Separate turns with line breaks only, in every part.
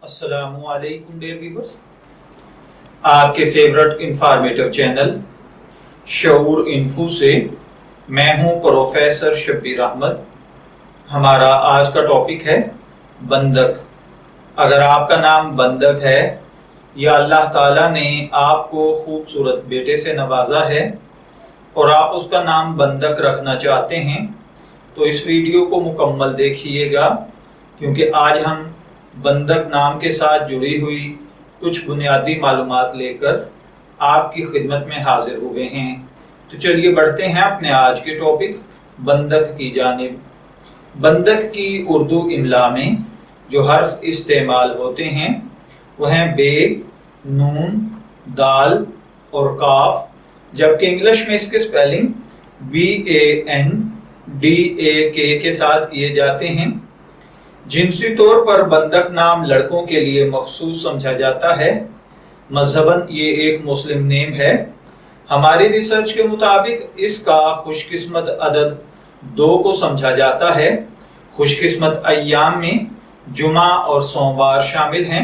अस्सलामु अलैकुम dear viewers, आपके फेवरेट इंफॉर्मेटिव चैनल शऊर इन्फो से मैं हूं प्रोफेसर शब्बीर अहमद। हमारा आज का टॉपिक है बंधक। अगर आपका नाम बंधक है या अल्लाह ताला ने आपको खूबसूरत बेटे से नवाजा है और आप उसका नाम बंधक रखना चाहते हैं तो इस वीडियो को मुकम्मल देखिएगा, क्योंकि आज हम बंधक नाम के साथ जुड़ी हुई कुछ बुनियादी मालूमात लेकर आपकी खिदमत में हाजिर हुए हैं। तो चलिए बढ़ते हैं अपने आज के टॉपिक बंधक की जानिब। बंधक की उर्दू इमला में जो हर्फ इस्तेमाल होते हैं वह हैं बे, नून, दाल और काफ, जबकि इंग्लिश में इसके स्पेलिंग BANDAK के साथ किए जाते हैं। जिनसी तौर पर बंधक नाम लड़कों के लिए मखसूस समझा जाता है। मजहबन ये एक मुस्लिम नेम है। हमारी रिसर्च के मुताबिक इसका खुशकिस्मत अदद 2 को समझा जाता है। खुशकिस्मत अय्याम में जुमा और सोमवार शामिल हैं।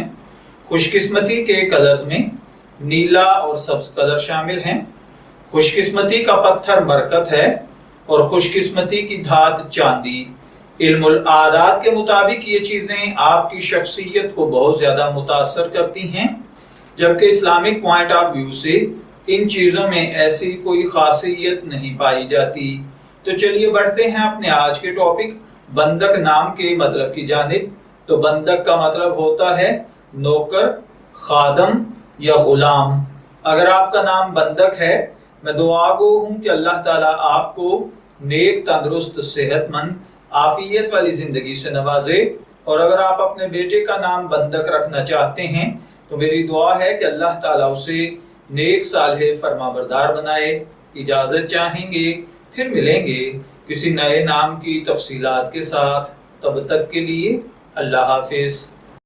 खुशकिस्मती के कलर्स में नीला और सब्ज कलर शामिल हैं। खुशकिस्मती का पत्थर मरकत है और खुशकिस्मती की धात चांदी। इल्मुल आदात के मुताबिक ये चीज़ें आपकी शख्सियत को बहुत ज़्यादा मुतासर करती हैं, जबकि इस्लामिक पॉइंट ऑफ व्यू से इन चीज़ों में ऐसी कोई खासियत नहीं पाई जाती। तो चलिए बढ़ते हैं अपने आज के टॉपिक बंधक नाम के मतलब की जानिब। तो बंधक का मतलब होता है नौकर, खादम या गुलाम। अगर आपका नाम बंधक है, मैं दुआ गो हूँ कि अल्लाह ताला आपको नेक, तंदुरुस्त, सेहतमंद, आफियत वाली जिंदगी से नवाजे। और अगर आप अपने बेटे का नाम बंधक रखना चाहते हैं तो मेरी दुआ है कि अल्लाह ताला उसे नेक, सालेह, फरमाबरदार बनाए। इजाज़त चाहेंगे, फिर मिलेंगे किसी नए नाम की तफसीलात के साथ। तब तक के लिए अल्लाह हाफिज।